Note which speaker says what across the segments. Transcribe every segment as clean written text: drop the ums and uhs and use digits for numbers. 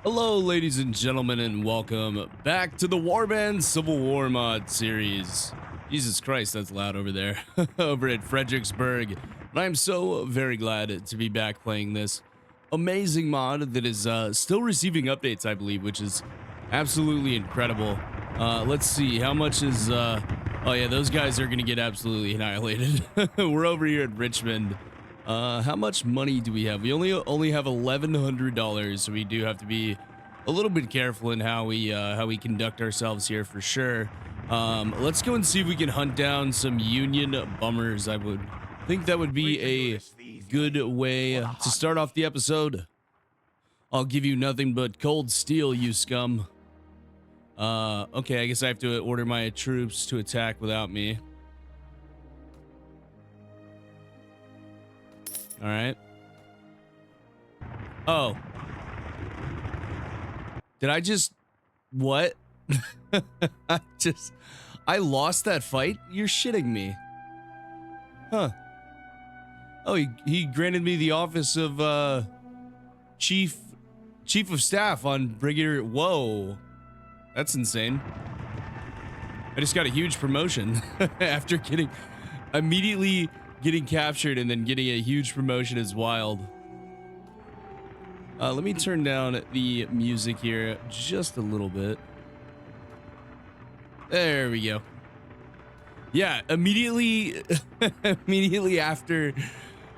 Speaker 1: Hello, ladies and gentlemen, and welcome back to the Warband Civil War mod series. Jesus Christ, that's loud over there. Over at Fredericksburg. And I'm so very glad to be back playing this amazing mod that is still receiving updates, I believe, which is absolutely incredible. Let's see, how much is... oh yeah, those guys are going to get absolutely annihilated. We're over here at Richmond. How much money do we have? We only have $1,100, so we do have to be a little bit careful in how we conduct ourselves here for sure. Let's go and see if we can hunt down some Union bummers. I would think that would be a good way to start off the episode. I'll give you nothing but cold steel, you scum. Okay, I guess I have to order my troops to attack without me. All right. Oh. Did I just... What? I lost that fight? You're shitting me. Huh. Oh, he granted me the office of, Chief of Staff on Brigadier... Whoa. That's insane. I just got a huge promotion after immediately getting captured and then getting a huge promotion is wild. Let me turn down the music here just a little bit. There we go. Yeah, immediately after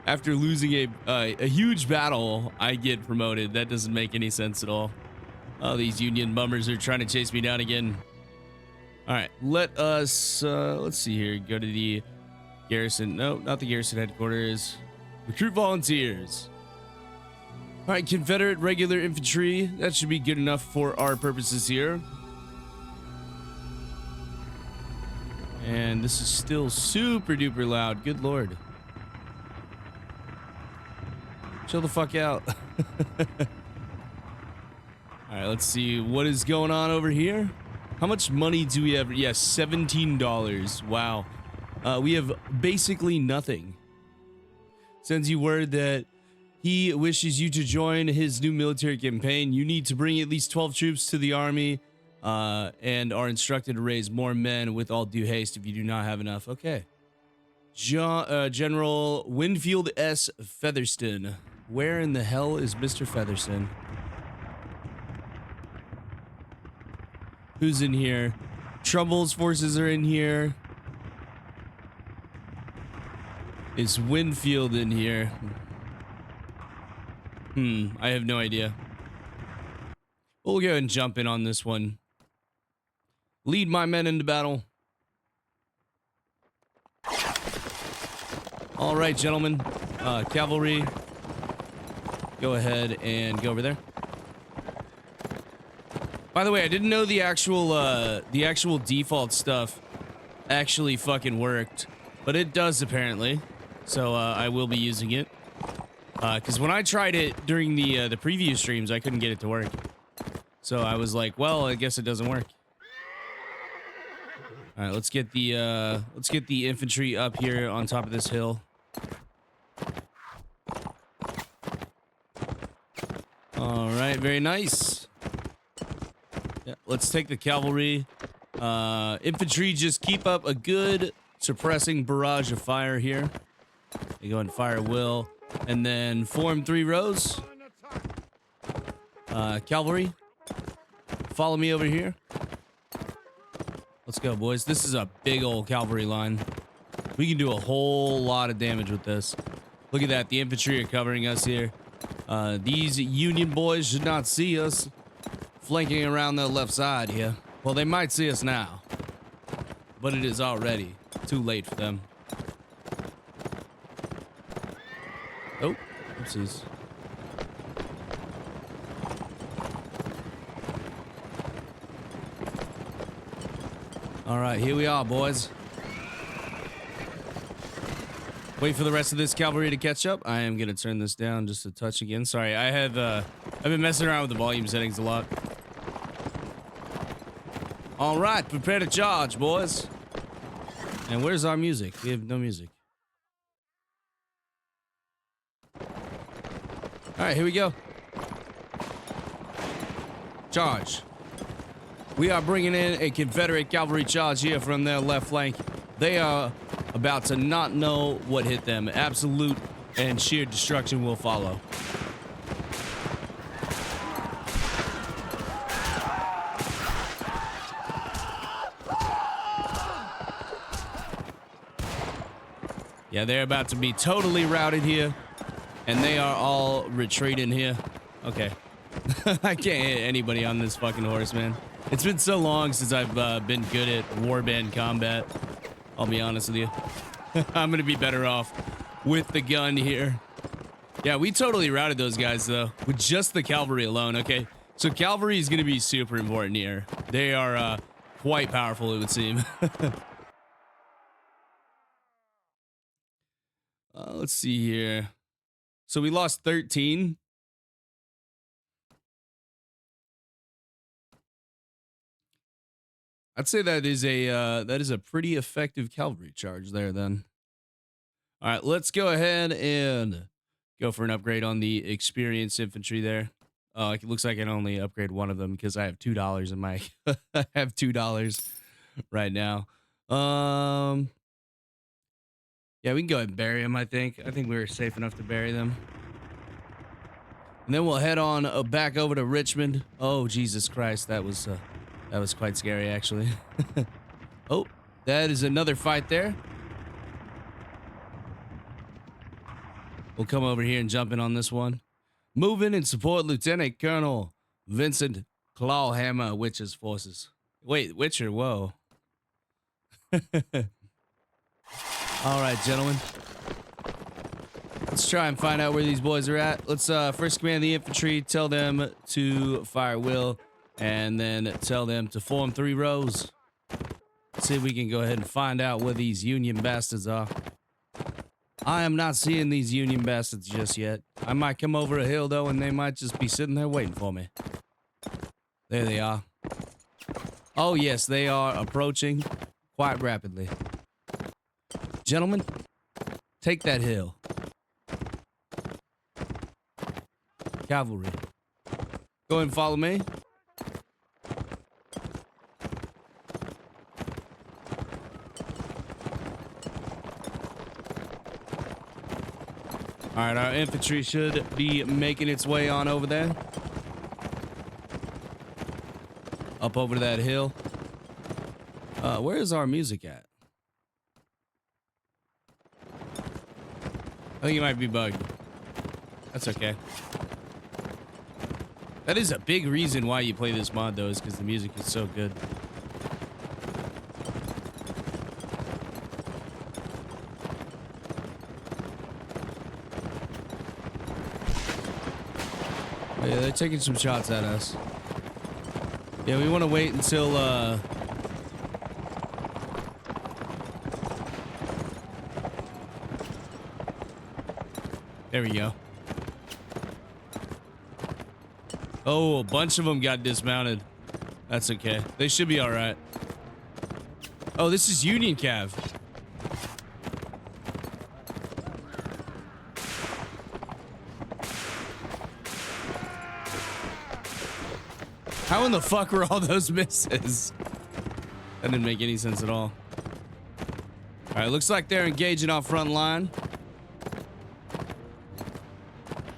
Speaker 1: losing a huge battle, I get promoted. That doesn't make any sense at all. Oh, these Union bummers are trying to chase me down again. All right, let us let's see here. Go to the garrison. No, not the garrison headquarters. Recruit volunteers. All right, Confederate regular infantry. That should be good enough for our purposes here. And this is still super duper loud. Good Lord. Chill the fuck out. All right, let's see what is going on over here. How much money do we have? Yes, $17. Wow. We have basically nothing. Sends you word that he wishes you to join his new military campaign. You need to bring at least 12 troops to the army and are instructed to raise more men with all due haste if you do not have enough. Okay. General Winfield S. Featherston. Where in the hell is Mr. Featherston? Who's in here? Trumbull's forces are in here. Is Winfield in here? I have no idea. We'll go and jump in on this one. Lead my men into battle. All right, gentlemen. Cavalry. Go ahead and go over there. By the way, I didn't know the actual default stuff actually fucking worked, but it does apparently. So I will be using it. Because when I tried it during the preview streams, I couldn't get it to work. So I was like, well, I guess it doesn't work. All right, let's get the infantry up here on top of this hill. All right, very nice. Yeah, let's take the cavalry. Infantry, just keep up a good suppressing barrage of fire here. You go and fire will. And then form 3 rows. Cavalry, follow me over here. Let's go, boys. This is a big old cavalry line. We can do a whole lot of damage with this. Look at that. The infantry are covering us here. These Union boys should not see us flanking around the left side here. Well, they might see us now, but it is already too late for them. Oh, oopsies. All right, here we are, boys. Wait for the rest of this cavalry to catch up. I am gonna turn this down just a touch again. Sorry, I've been messing around with the volume settings a lot. All right, prepare to charge, boys. And where's our music? We have no music. All right, here we go. Charge. We are bringing in a Confederate cavalry charge here from their left flank. They are about to not know what hit them. Absolute and sheer destruction will follow. Yeah, they're about to be totally routed here. And they are all retreating here. Okay. I can't hit anybody on this fucking horse, man. It's been so long since I've been good at warband combat. I'll be honest with you. I'm gonna be better off with the gun here. Yeah, we totally routed those guys, though, with just the cavalry alone, okay? So cavalry is gonna be super important here. They are quite powerful, it would seem. Let's see here. So we lost 13. I'd say that is a pretty effective cavalry charge there then. All right, let's go ahead and go for an upgrade on the experienced infantry there. It looks like I can only upgrade one of them because I have $2 in my I have $2 right now. Yeah, we can go ahead and bury them, I think. I think we were safe enough to bury them. And then we'll head on back over to Richmond. Oh, Jesus Christ, that was quite scary, actually. Oh, that is another fight there. We'll come over here and jump in on this one. Move in and support Lieutenant Colonel Vincent Clawhammer Witcher's forces. Wait, Witcher, whoa. All right, gentlemen. Let's try and find out where these boys are at. Let's first command the infantry, tell them to fire will, and then tell them to form 3 rows. See if we can go ahead and find out where these Union bastards are. I am not seeing these Union bastards just yet. I might come over a hill, though, and they might just be sitting there waiting for me. There they are. Oh, yes, they are approaching quite rapidly. Gentlemen, take that hill. Cavalry. Go ahead and follow me. All right, our infantry should be making its way on over there. Up over to that hill. Where is our music at? I think it might be bugged. That's okay. That is a big reason why you play this mod, though, is because the music is so good. Oh, yeah, they're taking some shots at us. Yeah, we want to wait until, there we go. Oh, a bunch of them got dismounted. That's okay. They should be all right. Oh, this is Union Cav. How in the fuck were all those misses? That didn't make any sense at all. All right, looks like they're engaging our front line.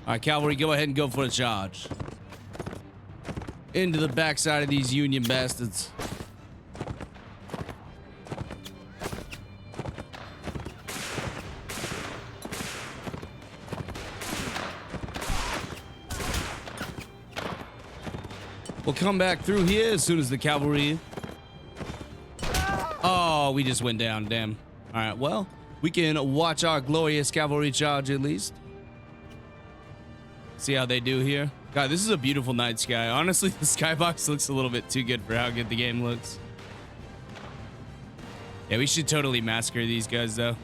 Speaker 1: All right, cavalry, go ahead and go for a charge. Into the backside of these Union bastards. We'll come back through here as soon as the cavalry... Oh, we just went down, damn. All right, well, we can watch our glorious cavalry charge at least. See how they do here. God, this is a beautiful night sky. Honestly, the skybox looks a little bit too good for how good the game looks. Yeah, we should totally massacre these guys, though.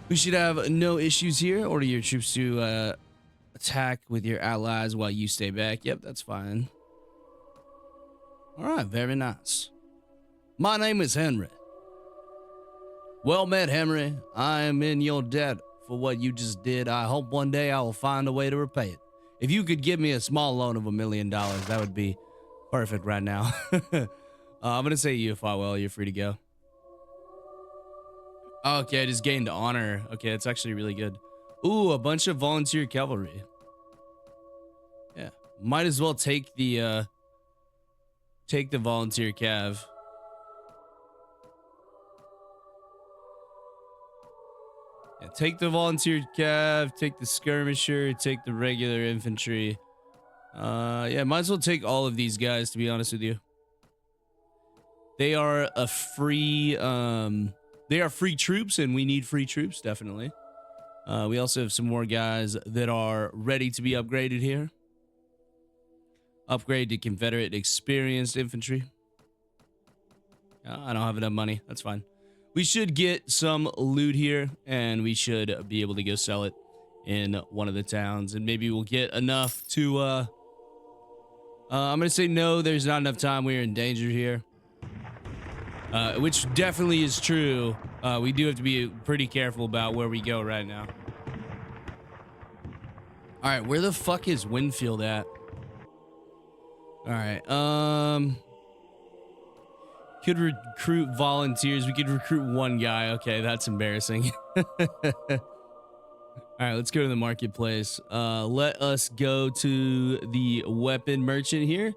Speaker 1: We should have no issues here. Order your troops to attack with your allies while you stay back. Yep, that's fine. All right, very nice. My name is Henry. Well met, Henry. I am in your debt for what you just did. I hope one day I will find a way to repay it. If you could give me a small loan of $1 million, that would be perfect right now. I'm gonna say you, Farwell. You're free to go. Okay, I just gained honor. Okay, that's actually really good. Ooh, a bunch of volunteer cavalry. Yeah, might as well take the volunteer cav. Yeah, take the volunteer cav, take the skirmisher, take the regular infantry. Yeah, might as well take all of these guys, to be honest with you. They are a free, they are free troops, and we need free troops, definitely. We also have some more guys that are ready to be upgraded here. Upgrade to Confederate experienced infantry. I don't have enough money. That's fine. We should get some loot here, and we should be able to go sell it in one of the towns, and maybe we'll get enough to, I'm going to say no, there's not enough time. We're in danger here. Which definitely is true. We do have to be pretty careful about where we go right now. All right, where the fuck is Winfield at? All right, could recruit volunteers. We could recruit one guy. Okay, that's embarrassing. All right, let's go to the marketplace. Let us go to the weapon merchant here.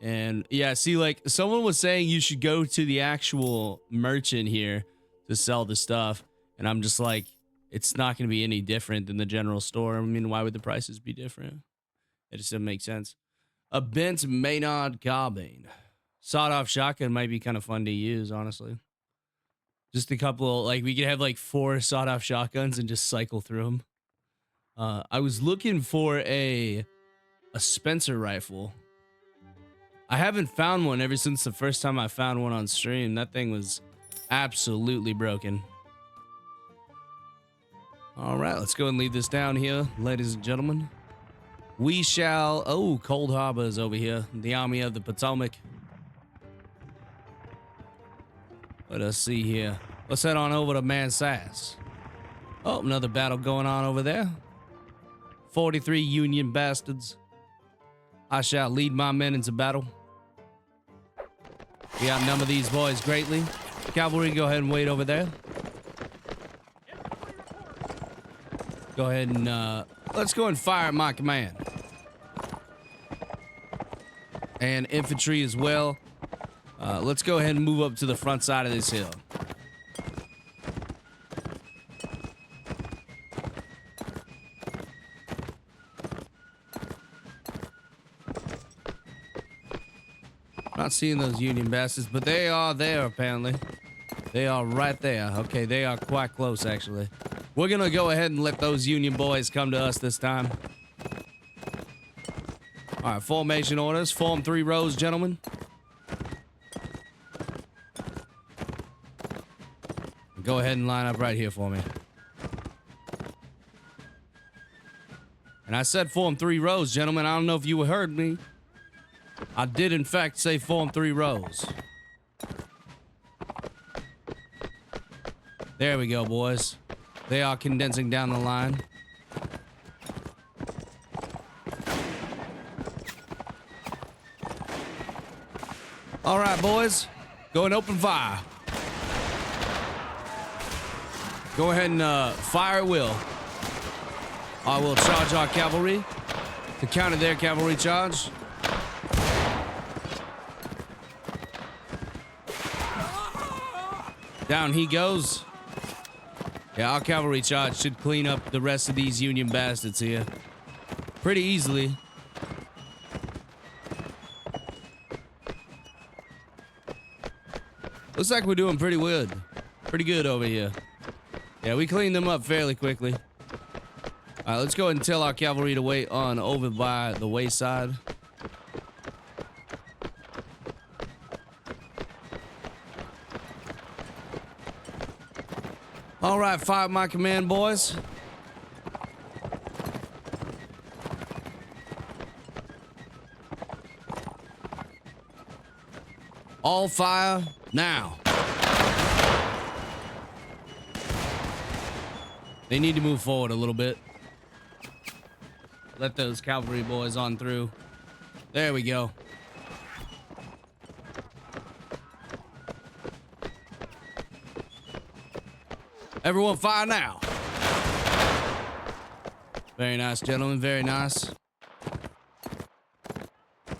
Speaker 1: And yeah, see, like someone was saying you should go to the actual merchant here to sell the stuff. And I'm just like, it's not going to be any different than the general store. I mean, why would the prices be different? It just doesn't make sense. A bent Maynard carbine. Sawed-off shotgun might be kind of fun to use, honestly. Just a couple, like we could have like 4 sawed-off shotguns and just cycle through them. I was looking for a Spencer rifle. I haven't found one ever since the first time I found one on stream. That thing was absolutely broken. All right, let's go and leave this down here, ladies and gentlemen. We shall... Oh, Cold Harbor is over here. The Army of the Potomac. Let us see here. Let's head on over to Mansass. Oh, another battle going on over there. 43 Union bastards. I shall lead my men into battle. We outnumber these boys greatly. Cavalry, go ahead and wait over there. Go ahead and, let's go and fire at my command. And infantry as well. Let's go ahead and move up to the front side of this hill. Not seeing those Union bastards, but they are there apparently. They are right there. Okay, they are quite close actually. We're gonna go ahead and let those Union boys come to us this time. All right, formation orders. Form 3 rows, gentlemen. Go ahead and line up right here for me. And I said form 3 rows, gentlemen. I don't know if you heard me. I did, in fact, say form 3 rows. There we go, boys. They are condensing down the line. All right, boys. Go and open fire. Go ahead and fire at will. I will charge our cavalry to counter their cavalry charge. Down he goes. Yeah, our cavalry charge should clean up the rest of these Union bastards here pretty easily. Looks like we're doing pretty good. Pretty good over here. Yeah, we cleaned them up fairly quickly. All right, let's go ahead and tell our cavalry to wait on over by the wayside. All right, fire my command, boys. All fire now. They need to move forward a little bit. let those cavalry boys on through. There we go. Everyone fire now. Very nice, gentlemen. Very nice.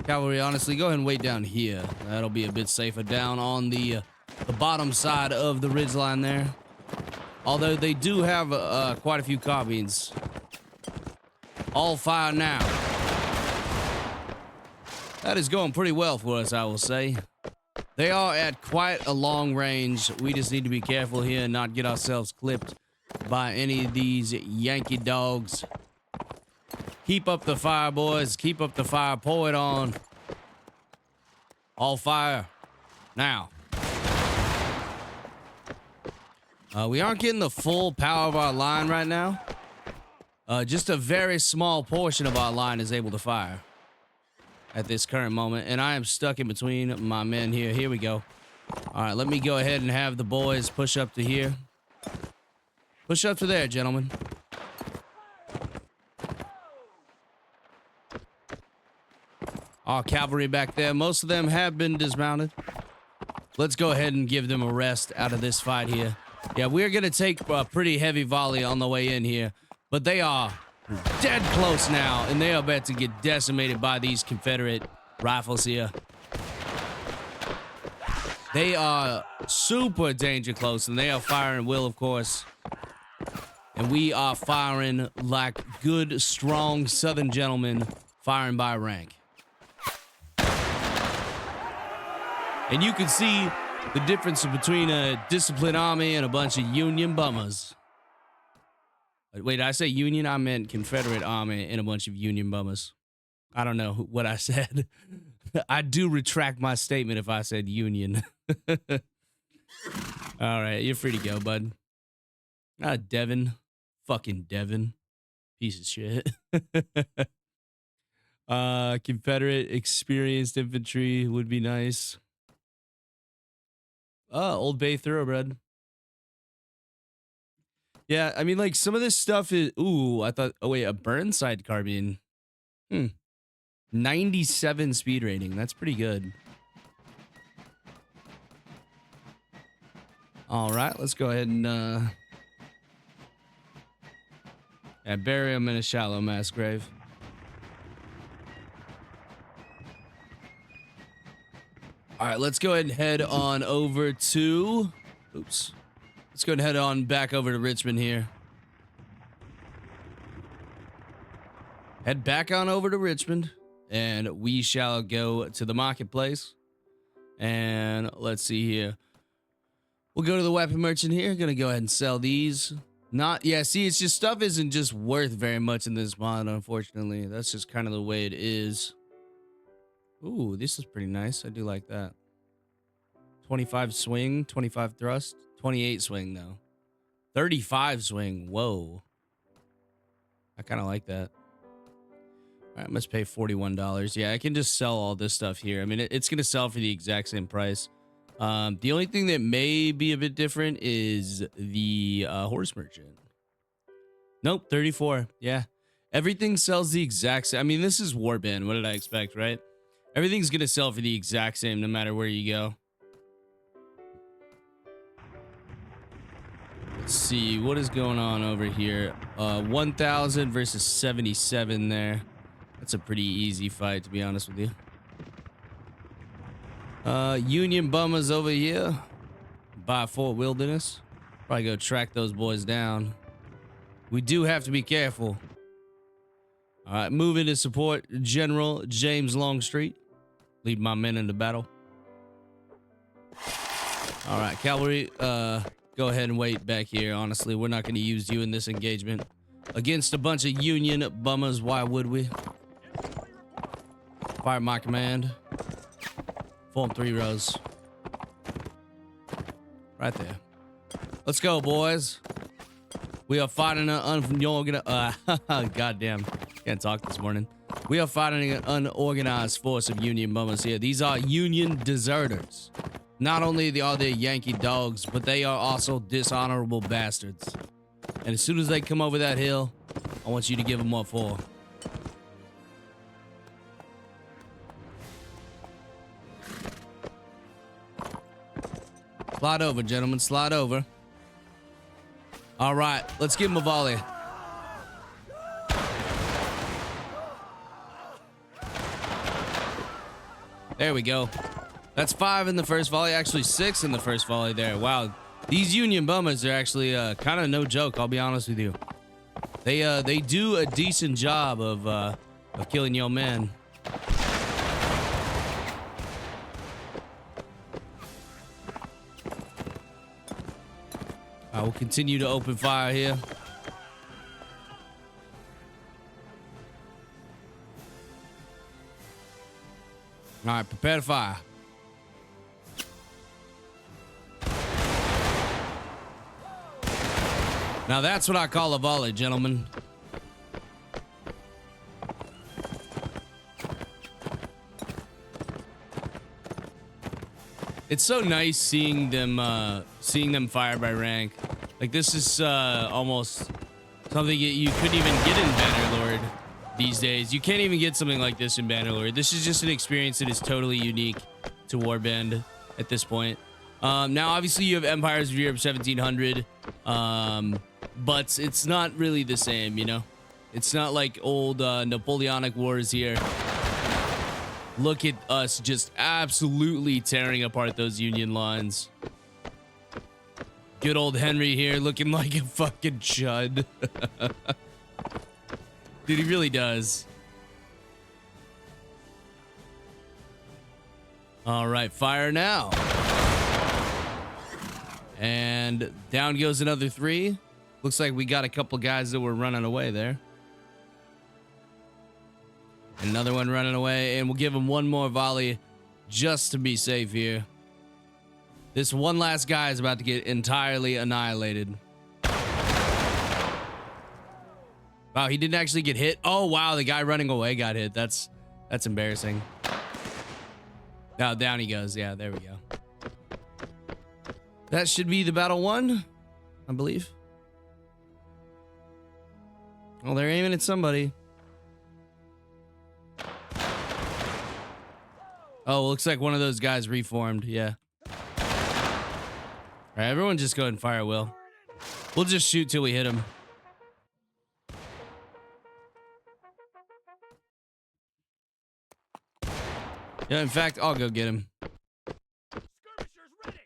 Speaker 1: Cavalry, honestly, go ahead and wait down here. That'll be a bit safer down on the bottom side of the ridgeline there. Although they do have quite a few carbines. All fire now. That is going pretty well for us, I will say. They are at quite a long range. We just need to be careful here and not get ourselves clipped by any of these Yankee dogs. Keep up the fire, boys. Keep up the fire. Pour it on. All fire. Now. We aren't getting the full power of our line right now. Just a very small portion of our line is able to fire at this current moment, and I am stuck in between my men here. Here we go. All right, let me go ahead and have the boys push up to here. Push up to there, gentlemen. Our cavalry back there, most of them have been dismounted. Let's go ahead and give them a rest out of this fight here. Yeah, we're going to take a pretty heavy volley on the way in here, but they are dead close now, and they are about to get decimated by these Confederate rifles here. They are super danger close, and they are firing Will, of course. And we are firing like good, strong Southern gentlemen, firing by rank. And you can see the difference between a disciplined army and a bunch of Union bummers. Wait, did I say Union? I meant Confederate army and a bunch of Union bummers. I don't know what I said. I do retract my statement if I said Union. All right, you're free to go, bud. Devin. Fucking Devin. Piece of shit. Confederate experienced infantry would be nice. Old Bay Thoroughbred. Yeah, I mean, like, some of this stuff is... Ooh, I thought... Oh, wait, a Burnside carbine. 97 speed rating. That's pretty good. All right, let's go ahead and... Yeah, bury him in a shallow mass grave. All right, let's go ahead and head on over to... Oops. Let's go ahead and head on back over to Richmond here. Head back on over to Richmond, and we shall go to the marketplace. And let's see here. We'll go to the weapon merchant here. Gonna go ahead and sell these. See, it's just stuff isn't just worth very much in this mod, unfortunately. That's just kind of the way it is. Ooh, this is pretty nice. I do like that. 25 swing, 25 thrust, 28 swing, though. 35 swing. Whoa. I kind of like that. All right, I must pay $41. Yeah, I can just sell all this stuff here. I mean, it's going to sell for the exact same price. The only thing that may be a bit different is the horse merchant. Nope, 34. Yeah. Everything sells the exact same. I mean, this is Warband. What did I expect, right? Everything's going to sell for the exact same no matter where you go. Let's see. What is going on over here? 1,000 versus 77 there. That's a pretty easy fight, to be honest with you. Union bummers over here by Fort Wilderness. Probably go track those boys down. We do have to be careful. All right, moving to support General James Longstreet. Lead my men into battle. All right, cavalry, go ahead and wait back here. Honestly, we're not going to use you in this engagement. Against a bunch of Union bummers, why would we? Fire my command. Form 3 rows. Right there. Let's go, boys. We are fighting an unorganized... goddamn. Can't talk this morning. We are fighting an unorganized force of Union bummers here. These are Union deserters. Not only are they Yankee dogs, but they are also dishonorable bastards. And as soon as they come over that hill, I want you to give them what for. Slide over, gentlemen. Slide over. All right, let's give him a volley. There we go. That's 5 in the first volley. Actually, 6 in the first volley there. Wow. These Union bummers are actually kind of no joke, I'll be honest with you. They do a decent job of killing your men. I will continue to open fire here. All right, prepare to fire. Now that's what I call a volley, gentlemen. It's so nice seeing them fire by rank. Like, this is almost something you couldn't even get in Bannerlord these days. You can't even get something like this in Bannerlord. This is just an experience that is totally unique to Warband at this point. Now, obviously, you have Empires of Europe 1700, but it's not really the same, you know? It's not like old Napoleonic Wars here. Look at us just absolutely tearing apart those Union lines. Good old Henry here looking like a fucking chud. Dude, he really does. All right, fire now. And down goes another 3. Looks like we got a couple guys that were running away there. Another one running away, and we'll give him one more volley just to be safe here. This one last guy is about to get entirely annihilated. Wow, he didn't actually get hit. Oh, wow, the guy running away got hit. That's embarrassing. Now down he goes. Yeah, there we go. That should be the battle won, I believe. Oh, they're aiming at somebody. Oh, looks like one of those guys reformed. Yeah. All right, everyone just go ahead and fire, Will. We'll just shoot till we hit him. Yeah, in fact, I'll go get him.
Speaker 2: Skirmishers ready.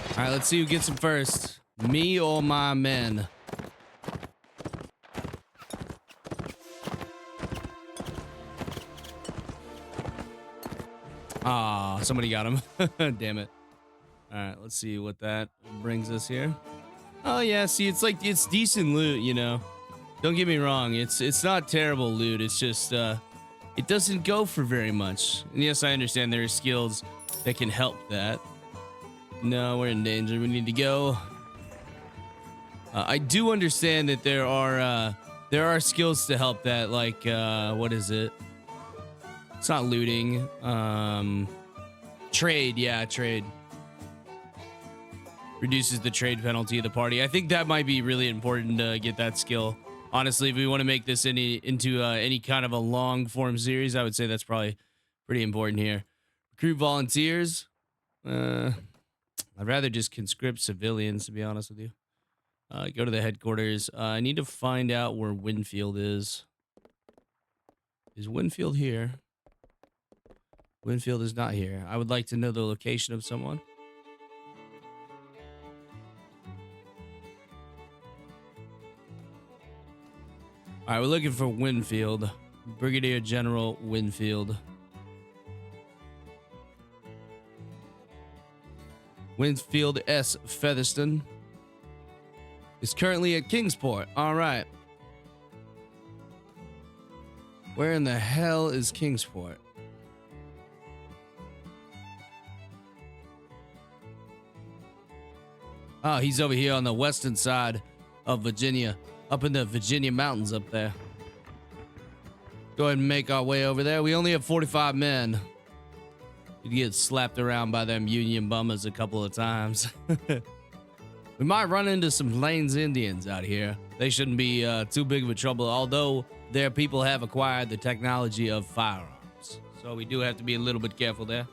Speaker 1: All right, let's see who gets him first. Me or my men? Ah, somebody got him. Damn it. All right, let's see what that brings us here. Oh yeah, see, it's decent loot, you know. Don't get me wrong, it's not terrible loot. It's just it doesn't go for very much. And yes, I understand there are skills that can help that. No, we're in danger. We need to go. I do understand that there are skills to help that, like what is it? It's not looting. Trade, yeah, trade. Reduces the trade penalty of the party. I think that might be really important to get that skill. Honestly, if we want to make this into any kind of a long form series, I would say that's probably pretty important here. Recruit volunteers. I'd rather just conscript civilians, to be honest with you. Go to the headquarters. I need to find out where Winfield is. Is Winfield here? Winfield is not here. I would like to know the location of someone. All right, we're looking for Winfield. Brigadier General Winfield. Winfield S. Featherston is currently at Kingsport. All right. Where in the hell is Kingsport? Oh, he's over here on the western side of Virginia, up in the Virginia mountains up there. Go ahead and make our way over there. We only have 45 men. You get slapped around by them Union bummers a couple of times. We might run into some Plains Indians out here. They shouldn't be too big of a trouble, although their people have acquired the technology of firearms. traps. So we do have to be a little bit careful there.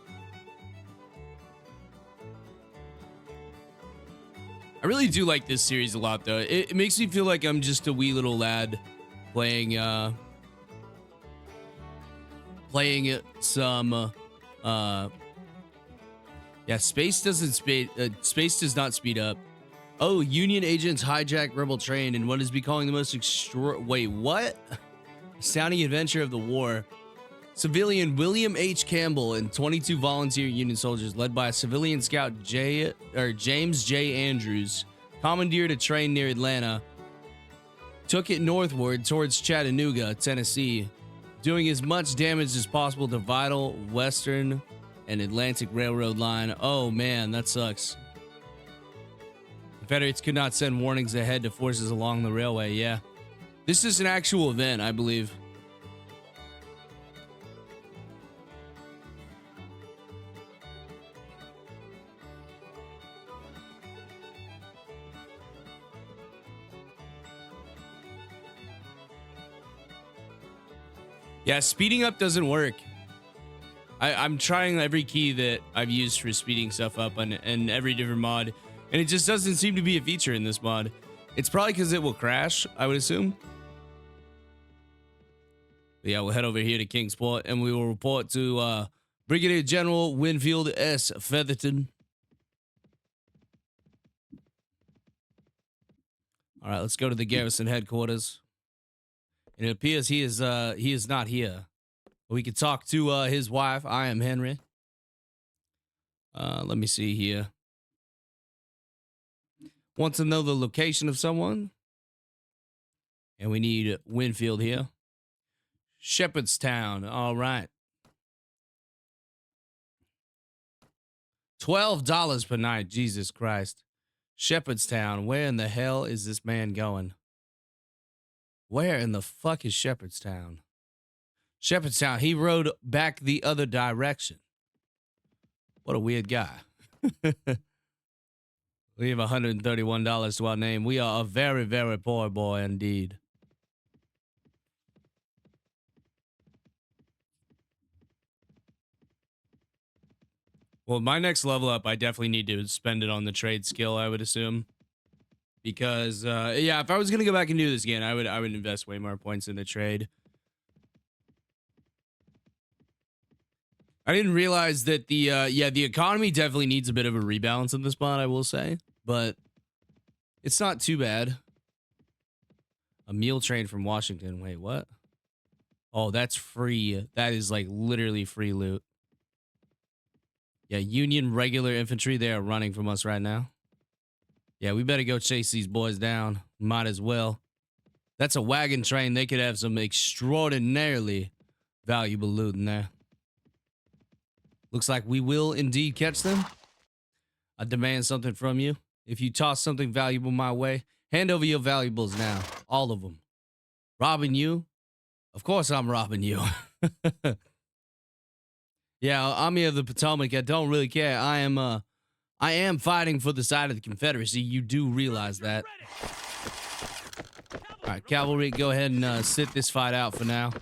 Speaker 1: I really do like this series a lot, though. It makes me feel like I'm just a wee little lad playing some yeah, space does not speed up. Oh, Union agents hijack rebel train in what is becoming the most wait, what? Astounding adventure of the war. Civilian William H. Campbell and 22 volunteer Union soldiers led by a civilian scout James J. Andrews commandeered a train near Atlanta, took it northward towards Chattanooga, Tennessee, doing as much damage as possible to vital Western and Atlantic Railroad line. Oh man, that sucks. Confederates could not send warnings ahead to forces along the railway. Yeah. This is an actual event, I believe. Yeah, speeding up doesn't work. I'm trying every key that I've used for speeding stuff up on every different mod, and it just doesn't seem to be a feature in this mod. It's probably because it will crash, I would assume. But yeah, we'll head over here to Kingsport, and we will report to Brigadier General Winfield S. Featherton. All right, let's go to the garrison headquarters. And it appears he is not here. We could talk to his wife. I am Henry. Let me see here. Want to know the location of someone? And we need Winfield here. Shepherdstown. All right. $12 per night. Jesus Christ. Shepherdstown. Where in the hell is this man going? Where in the fuck is Shepherdstown? Shepherdstown. He rode back the other direction. What a weird guy. We have $131 to our name. We are a very, very poor boy indeed. Well, my next level up, I definitely need to spend it on the trade skill, I would assume. Because, yeah, if I was going to go back and do this again, I would invest way more points in the trade. I didn't realize that the economy definitely needs a bit of a rebalance in this mod, I will say. But it's not too bad. A meal train from Washington. Wait, what? Oh, that's free. That is like literally free loot. Yeah, Union regular infantry, they are running from us right now. Yeah, we better go chase these boys down. Might as well. That's a wagon train. They could have some extraordinarily valuable loot in there. Looks like we will indeed catch them. I demand something from you. If you toss something valuable my way, hand over your valuables now. All of them. Robbing you? Of course I'm robbing you. Yeah, Army of the Potomac, I don't really care. I am fighting for the side of the Confederacy. You do realize that. All right, cavalry, go ahead and sit this fight out for now.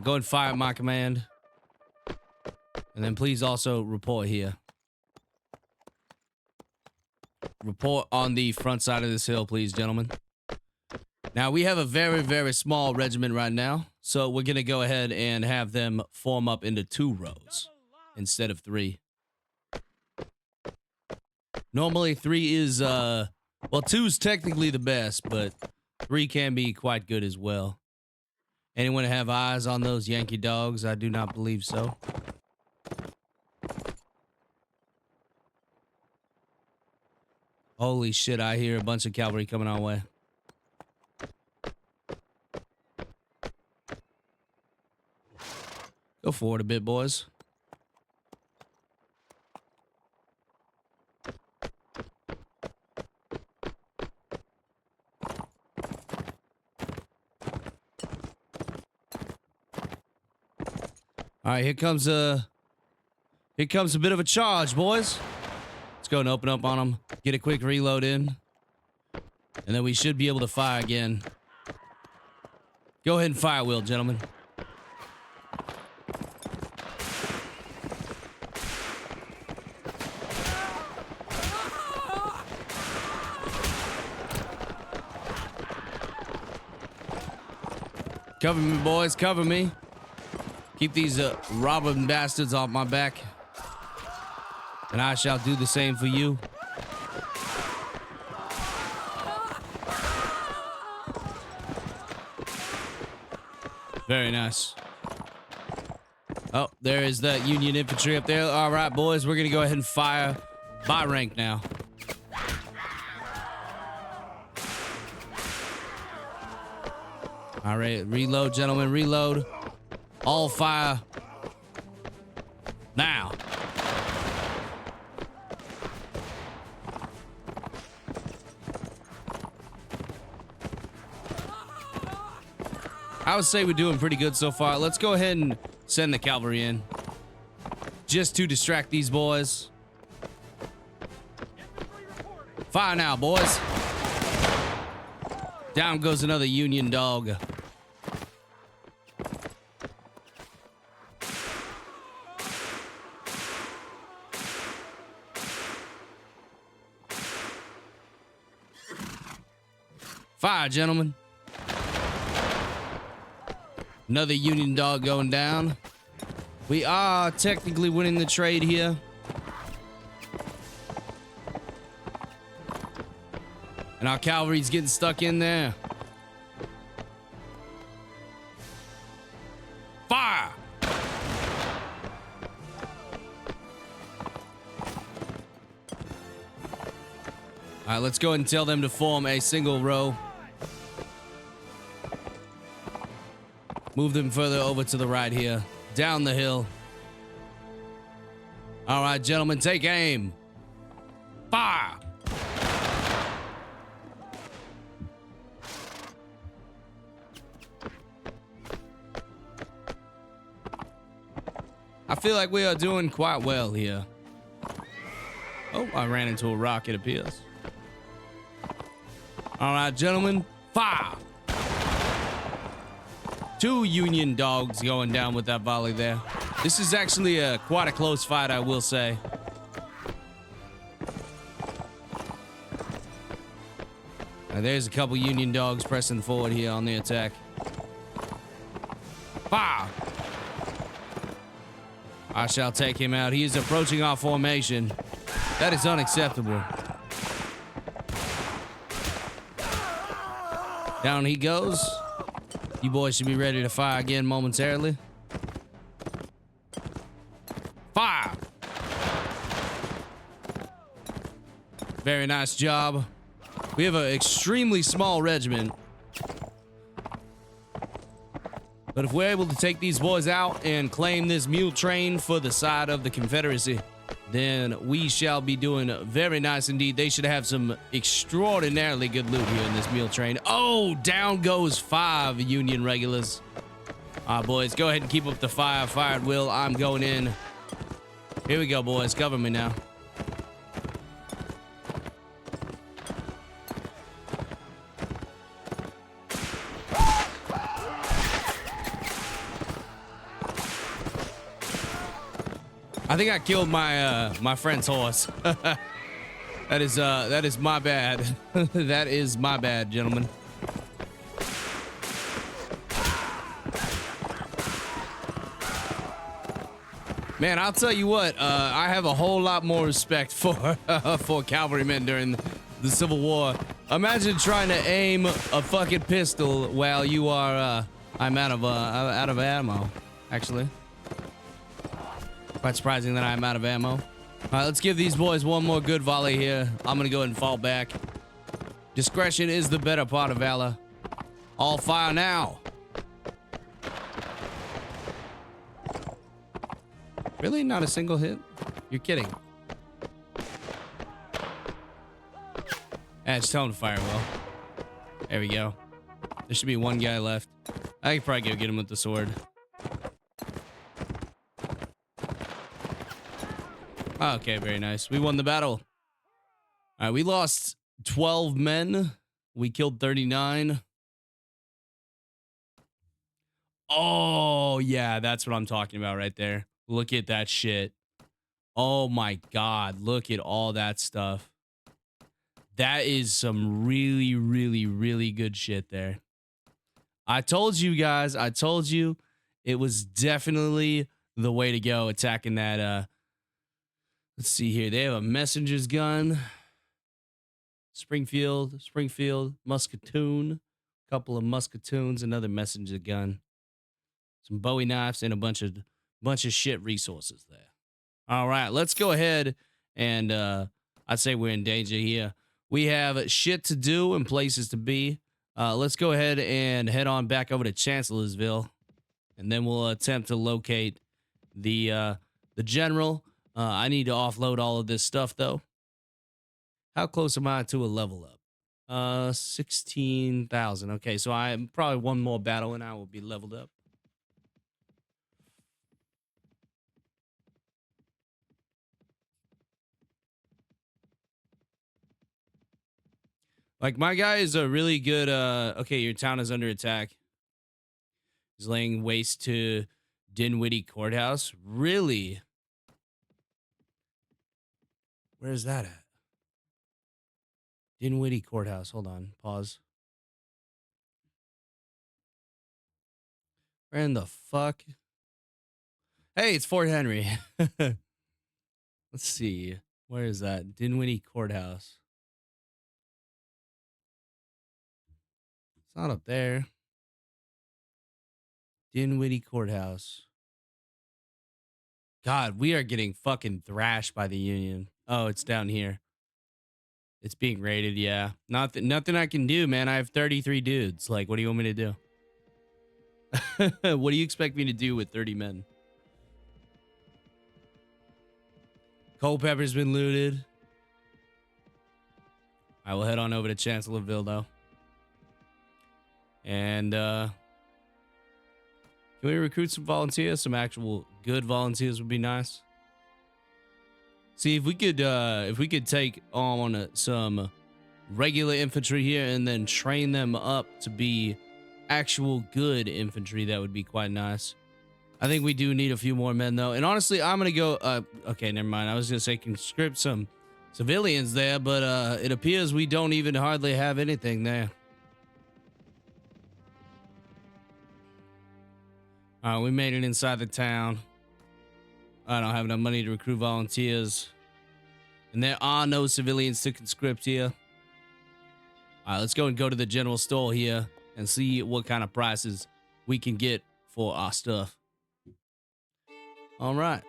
Speaker 1: Go and fire at my command. And then please also report here. Report on the front side of this hill, please, gentlemen. Now, we have a very, very small regiment right now. So we're going to go ahead and have them form up into 2 rows instead of 3. Normally, 3 is, well, 2 is technically the best, but 3 can be quite good as well. Anyone have eyes on those Yankee dogs? I do not believe so. Holy shit, I hear a bunch of cavalry coming our way. Go forward a bit, boys. All right, here comes a bit of a charge, boys. Let's go and open up on them. Get a quick reload in. And then we should be able to fire again. Go ahead and fire, Will, gentlemen. Cover me, boys. Cover me. Keep these robbing bastards off my back. And I shall do the same for you. Very nice. Oh, there is that Union infantry up there. All right, boys. We're going to go ahead and fire by rank now. All right, reload, gentlemen, reload. All fire. Now. I would say we're doing pretty good so far. Let's go ahead and send the cavalry in. Just to distract these boys. Fire now, boys. Down goes another Union dog. Fire, gentlemen. Another Union dog going down. We are technically winning the trade here. And our cavalry's getting stuck in there. Fire! All right, let's go ahead and tell them to form a single row. Move them further over to the right here. Down the hill. All right, gentlemen, take aim. Fire! I feel like we are doing quite well here. Oh, I ran into a rock, it appears. All right, gentlemen, fire! 2 Union dogs going down with that volley there. This is actually quite a close fight, I will say. There's a couple Union dogs pressing forward here on the attack. Fire! I shall take him out. He is approaching our formation. That is unacceptable. Down he goes. You boys should be ready to fire again momentarily. Fire! Very nice job. We have an extremely small regiment. But if we're able to take these boys out and claim this mule train for the side of the Confederacy, then we shall be doing very nice indeed. They should have some extraordinarily good loot here in this mule train. Oh, down goes 5 Union regulars. All right, boys, go ahead and keep up the fire. Fired, Will. I'm going in. Here we go, boys. Cover me now. I think I killed my my friend's horse. That is my bad. That is my bad, gentlemen. Man, I'll tell you what, I have a whole lot more respect for for cavalrymen during the Civil War. Imagine trying to aim a fucking pistol while you are I'm out of ammo, actually. Quite surprising that I'm out of ammo. All right, let's give these boys one more good volley here. I'm gonna go ahead and fall back. Discretion is the better part of valor. All fire now. Really? Not a single hit? You're kidding. Just tell him to fire well. There we go. There should be one guy left. I could probably go get him with the sword. Okay, very nice. We won the battle. All right, we lost 12 men. We killed 39. Oh, yeah, that's what I'm talking about right there. Look at that shit. Oh my God, look at all that stuff. That is some really, really, really good shit there. I told you guys, I told you it was definitely the way to go attacking that. Let's see here. They have a messenger's gun. Springfield, musketoon, couple of musketoons, another messenger gun, some Bowie knives, and a bunch of shit resources there. All right, let's go ahead and I'd say we're in danger here. We have shit to do and places to be. Let's go ahead and head on back over to Chancellorsville, and then we'll attempt to locate the general. I need to offload all of this stuff though. How close am I to a level up? 16,000. Okay, so I'm probably one more battle and I will be leveled up. Like, my guy is a really good, okay, your town is under attack. He's laying waste to Dinwiddie Courthouse. Really? Where's that at? Dinwiddie Courthouse. Hold on. Pause. Where in the fuck? Hey, it's Fort Henry. Let's see. Where is that? Dinwiddie Courthouse. It's not up there. Dinwiddie Courthouse. God, we are getting fucking thrashed by the Union. Oh, it's down here. It's being raided, yeah. Nothing I can do, man. I have 33 dudes. Like, what do you want me to do? What do you expect me to do with 30 men? Culpeper's been looted. I will head on over to Chancellorsville, though. And, can we recruit some volunteers? Some actual good volunteers would be nice. See, if we could take on some regular infantry here and then train them up to be actual good infantry, that would be quite nice. I think we do need a few more men, though. And honestly, I'm going to go... okay, never mind. I was going to say conscript some civilians there, but it appears we don't even hardly have anything there. All right, we made it inside the town. I don't have enough money to recruit volunteers. And there are no civilians to conscript here. All right, let's go to the general store here and see what kind of prices we can get for our stuff. All right.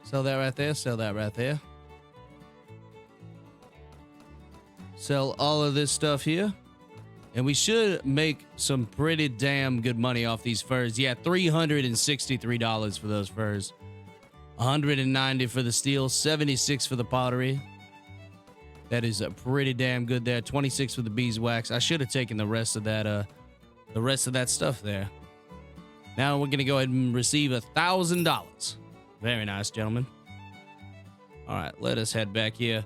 Speaker 1: Sell that right there. Sell that right there. Sell all of this stuff here. And we should make some pretty damn good money off these furs. Yeah, $363 for those furs. $190 for the steel, $76 for the pottery. That is pretty damn good there. $26 for the beeswax. I should have taken the rest of that stuff there. Now we're gonna go ahead and receive $1,000. Very nice, gentlemen. All right, let us head back here.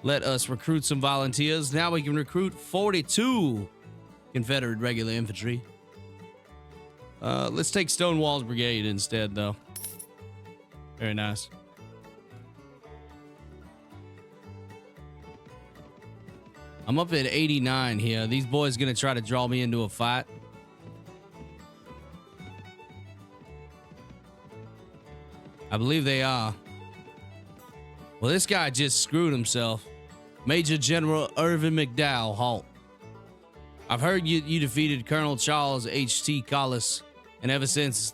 Speaker 1: Let us recruit some volunteers. Now we can recruit 42 Confederate regular infantry. Let's take Stonewall's brigade instead, though. Very nice. I'm up at 89 here. These boys gonna try to draw me into a fight. I believe they are. Well, this guy just screwed himself. Major General Irvin McDowell, halt. I've heard you defeated Colonel Charles H.T. Collis, and ever since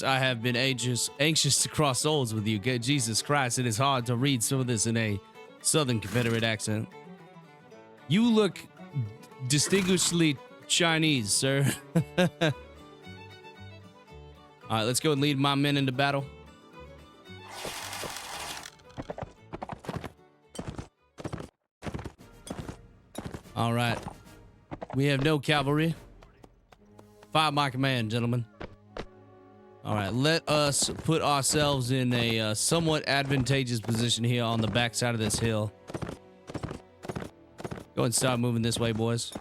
Speaker 1: I have been anxious to cross swords with you. Jesus Christ, it is hard to read some of this in a Southern Confederate accent. You look distinguishedly Chinese, sir. All right, let's go and lead my men into battle. All right. We have no cavalry. Fire my command, gentlemen. All right, let us put ourselves in a somewhat advantageous position here on the backside of this hill. Go ahead and start moving this way, boys.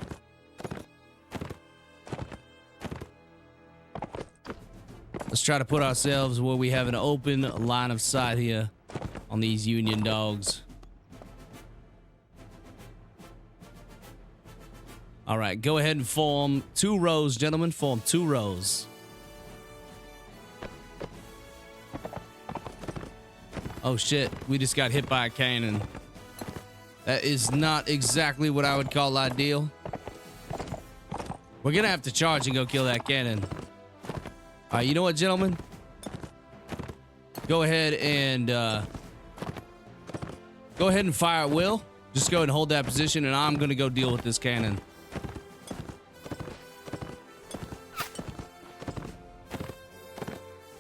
Speaker 1: Let's try to put ourselves where we have an open line of sight here on these Union dogs. All right, go ahead and form 2 rows, gentlemen. Form 2 rows. Oh shit, we just got hit by a cannon. That is not exactly what I would call ideal. We're gonna have to charge and go kill that cannon. All right, you know what, gentlemen? Go ahead and fire at will. Just go ahead and hold that position, and I'm gonna go deal with this cannon.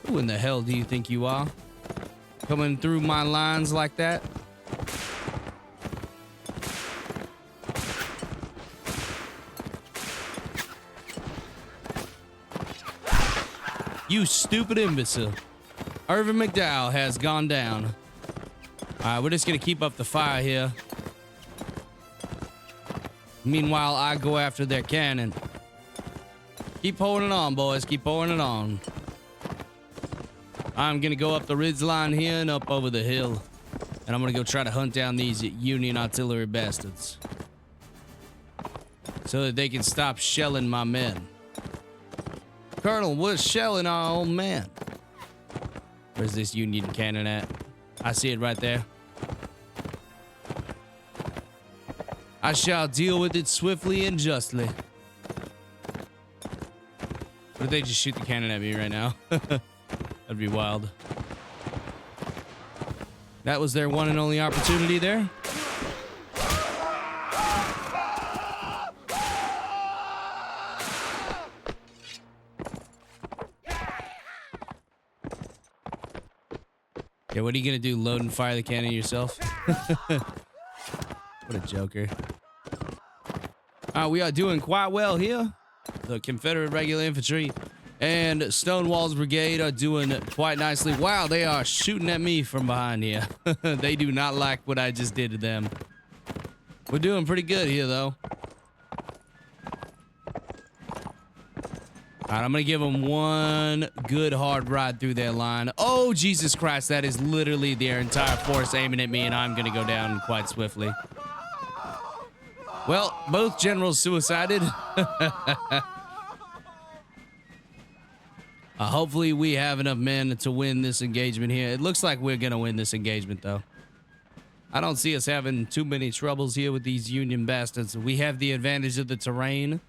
Speaker 1: Who in the hell do you think you are? Coming through my lines like that? You stupid imbecile. Irvin McDowell has gone down. All right, we're just gonna keep up the fire here. Meanwhile, I go after their cannon. Keep holding it on, boys. Keep holding it on. I'm gonna go up the ridge line here and up over the hill. And I'm gonna go try to hunt down these Union artillery bastards. So that they can stop shelling my men. Colonel, we're shelling our old man. Where's this Union cannon at? I see it right there. I shall deal with it swiftly and justly. What if they just shoot the cannon at me right now? That'd be wild. That was their one and only opportunity there. Yeah, what are you gonna do? Load and fire the cannon yourself? What a joker. We are doing quite well here. The Confederate Regular Infantry and Stonewall's Brigade are doing quite nicely. Wow, they are shooting at me from behind here. They do not like what I just did to them. We're doing pretty good here, though. All right, I'm going to give them one good hard ride through their line. Oh, Jesus Christ, that is literally their entire force aiming at me, and I'm going to go down quite swiftly. Well, both generals suicided. Hopefully we have enough men to win this engagement here. It looks like we're gonna win this engagement, though. I don't see us having too many troubles here with these Union bastards. We have the advantage of the terrain,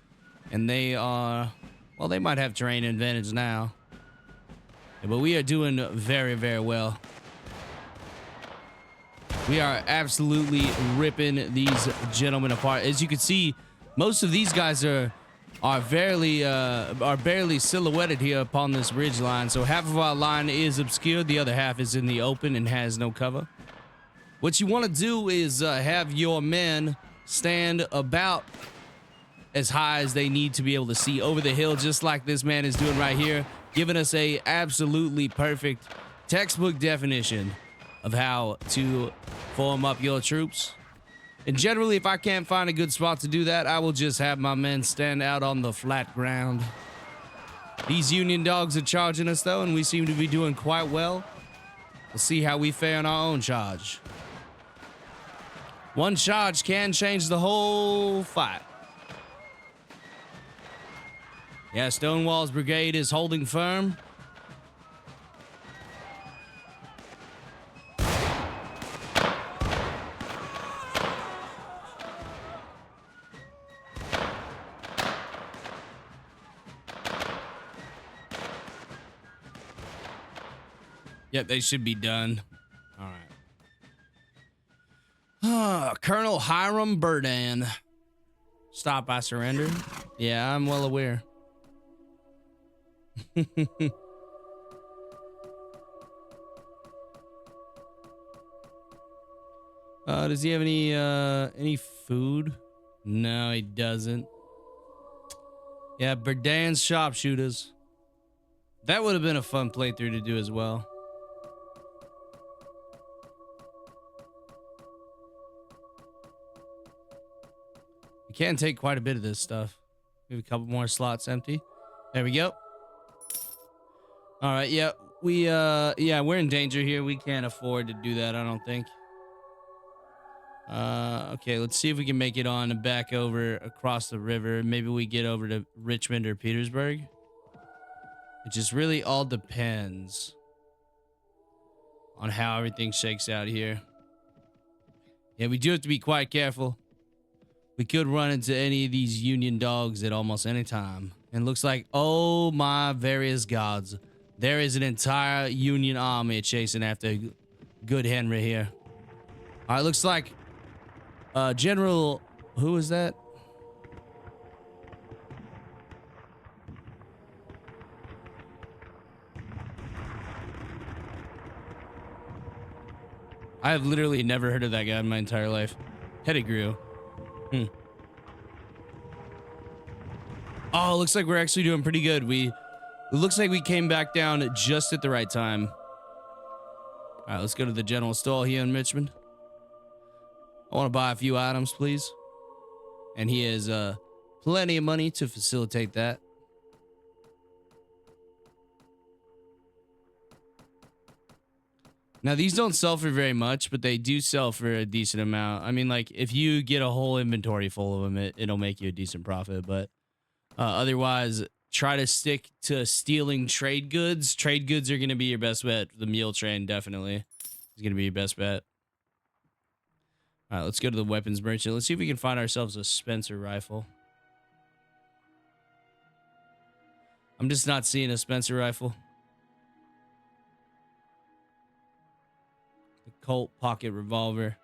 Speaker 1: and they are... well, they might have terrain advantage now. Yeah, but we are doing very, very well. We are absolutely ripping these gentlemen apart. As you can see, most of these guys are barely silhouetted here upon this ridge line. So half of our line is obscured, the other half is in the open and has no cover. What you want to do is have your men stand about as high as they need to be able to see over the hill, just like this man is doing right here, giving us a absolutely perfect textbook definition of how to form up your troops. And generally, if I can't find a good spot to do that, I will just have my men stand out on the flat ground. These Union dogs are charging us, though, and we seem to be doing quite well. We'll see how we fare in our own charge. One charge can change the whole fight. Yeah, Stonewall's brigade is holding firm. Yep, they should be done. All right. Colonel Hiram Burdan. Stop, I surrender. Yeah, I'm well aware. Does he have any food? No, he doesn't. Yeah, Burdan's sharpshooters. That would have been a fun playthrough to do as well. We can take quite a bit of this stuff. We have a couple more slots empty. There we go. All right, yeah, yeah, we're in danger here. We can't afford to do that, I don't think. Okay, let's see if we can make it on back over across the river. Maybe we get over to Richmond or Petersburg. It just really all depends on how everything shakes out here. Yeah, we do have to be quite careful. We could run into any of these Union dogs at almost any time. And looks like, oh my various gods, there is an entire Union army chasing after good Henry here. All right, looks like General, who is that? I have literally never heard of that guy in my entire life. Pettigrew. Oh, looks like we're actually doing pretty good. It looks like we came back down just at the right time. All right, let's go to the general store here in Richmond. I want to buy a few items, please. And he has plenty of money to facilitate that. Now, these don't sell for very much, but they do sell for a decent amount. I mean, like, if you get a whole inventory full of them, it'll make you a decent profit. But otherwise, try to stick to stealing trade goods. Trade goods are going to be your best bet. The mule train definitely is going to be your best bet. All right, let's go to the weapons merchant. Let's see if we can find ourselves a Spencer rifle. I'm just not seeing a Spencer rifle. The Colt pocket revolver.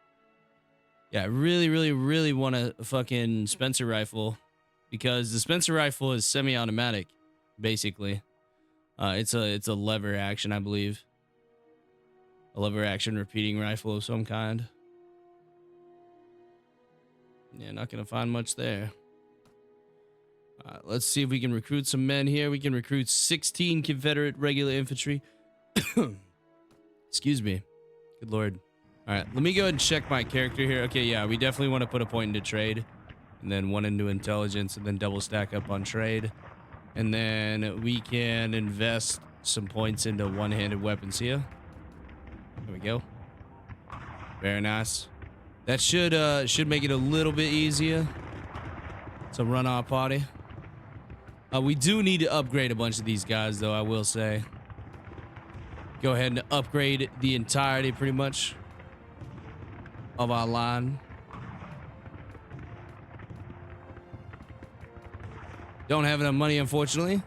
Speaker 1: Yeah, I really, really, really want a fucking Spencer rifle because the Spencer rifle is semi-automatic, basically. It's a lever action, I believe. A lever action repeating rifle of some kind. Yeah, not gonna find much there. Let's see if we can recruit some men here. We can recruit 16 Confederate regular infantry. Excuse me. Good lord. All right, let me go ahead and check my character here. Okay, yeah, we definitely want to put a point into trade, and then one into intelligence, and then double stack up on trade. And then we can invest some points into one-handed weapons here. There we go. Very nice. That should make it a little bit easier to run our party. We do need to upgrade a bunch of these guys, though, I will say. Go ahead and upgrade the entirety, pretty much, of our line. Don't have enough money, unfortunately.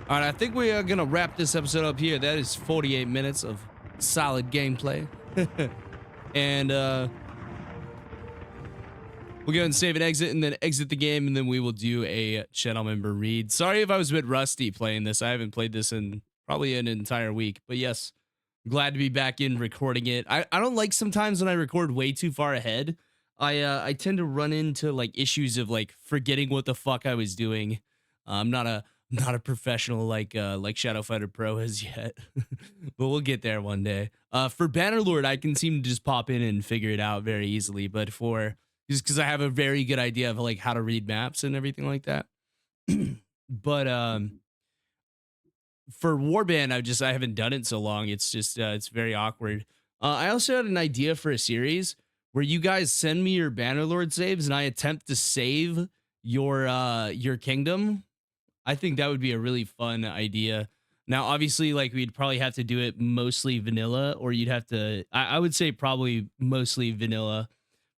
Speaker 1: All right, I think we are going to wrap this episode up here. That is 48 minutes of solid gameplay. And we'll go ahead and save and then exit the game, and then we will do a channel member read. Sorry if I was a bit rusty playing this. I haven't played this in probably an entire week. But yes, glad to be back in recording it. I don't like sometimes when I record way too far ahead. I tend to run into like issues of like forgetting what the fuck I was doing. I'm not a professional like Shadow Fighter Pro as yet, but we'll get there one day. For Bannerlord, I can seem to just pop in and figure it out very easily. But for just because I have a very good idea of like how to read maps and everything like that. But for Warband, I haven't done it so long. It's just it's very awkward. I also had an idea for a series where you guys send me your Bannerlord saves and I attempt to save your kingdom. I think that would be a really fun idea. Now, obviously, like we'd probably have to do it mostly vanilla, or you'd have to. I would say probably mostly vanilla,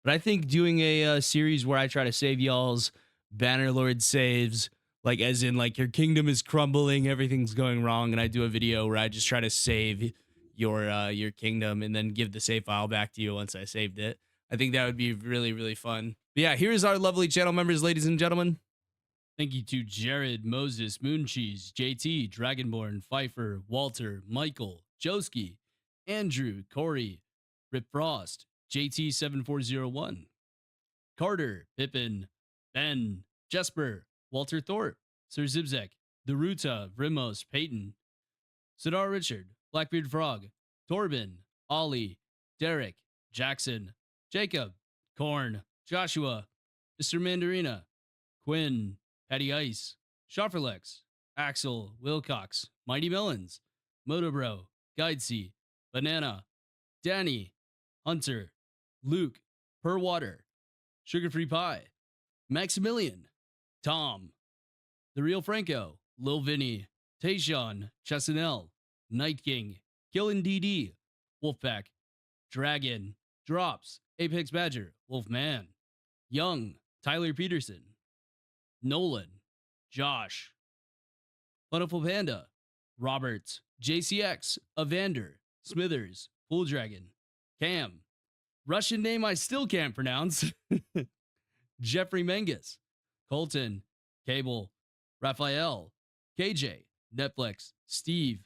Speaker 1: but I think doing a series where I try to save y'all's Bannerlord saves, like as in like your kingdom is crumbling, everything's going wrong, and I do a video where I just try to save your kingdom and then give the save file back to you once I saved it. I think that would be really, really fun. But yeah, here's our lovely channel members, ladies and gentlemen. Thank you to Jared, Moses, Mooncheese, JT, Dragonborn, Pfeiffer, Walter, Michael, Joski, Andrew, Corey, Rip Frost, JT7401, Carter, Pippin, Ben, Jesper, Walter Thorpe, Sir Zibzek, Daruta, Rimos, Peyton, Sidar Richard, Blackbeard Frog, Torben, Ollie, Derek, Jackson, Jacob, Korn, Joshua, Mr. Mandarina, Quinn, Patty Ice, Schofferlex, Axel, Wilcox, Mighty Melons, Motobro, Guidesy, Banana, Danny, Hunter, Luke, Perwater, Sugar Free Pie, Maximilian, Tom, The Real Franco, Lil Vinny, Tayshawn, Chesanel, Night King, Killin DD, Wolfpack, Dragon, Drops, Apex Badger, Wolfman, Young, Tyler Peterson, Nolan, Josh, Plentiful Panda, Roberts, JCX, Evander, Smithers, Pool Dragon, Cam, Russian name I still can't pronounce, Jeffrey Menges, Colton, Cable, Raphael, KJ, Netflix, Steve,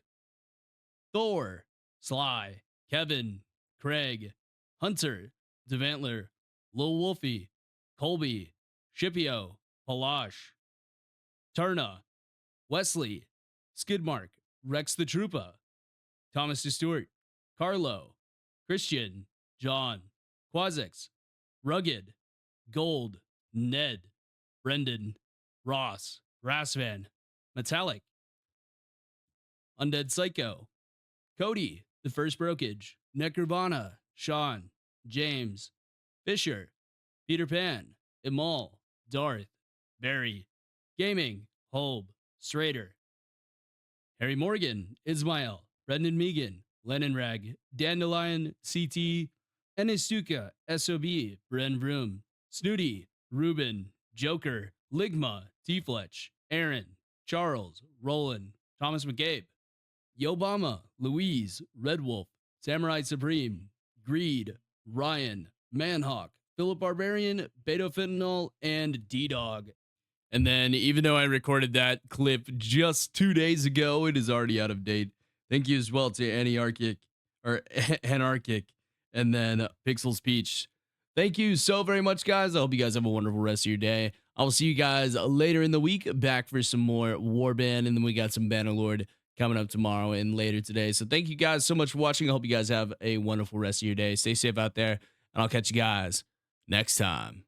Speaker 1: Thor, Sly, Kevin, Craig, Hunter, Devantler, Lil Wolfie, Colby, Shipio, Palash, Turna, Wesley, Skidmark, Rex the Troopa, Thomas Stewart, Carlo, Christian, John, Quazix, Rugged, Gold, Ned, Brendan, Ross, Grassvan, Metallic, Undead Psycho, Cody, The First Brokage, Necrobana, Sean, James, Fisher, Peter Pan, Imal, Darth, Barry, Gaming, Holb, Strader, Harry Morgan, Ismail, Brendan Megan, Lennon Rag, Dandelion, CT, Enistuka, SOB, Bren Vroom, Snooty, Ruben, Joker, Ligma, T Fletch, Aaron, Charles, Roland, Thomas McCabe, Yobama, Louise, Red Wolf, Samurai Supreme, Greed, Ryan, Manhawk, Philip Barbarian, Beto Fentanyl, and D-Dog. And then, even though I recorded that clip just 2 days ago, it is already out of date. Thank you as well to Anarchic or Anarchic, and then Pixel Speech. Thank you so very much, guys. I hope you guys have a wonderful rest of your day. I will see you guys later in the week, back for some more Warband, and then we got some Bannerlord coming up tomorrow and later today. So thank you guys so much for watching. I hope you guys have a wonderful rest of your day. Stay safe out there, and I'll catch you guys next time.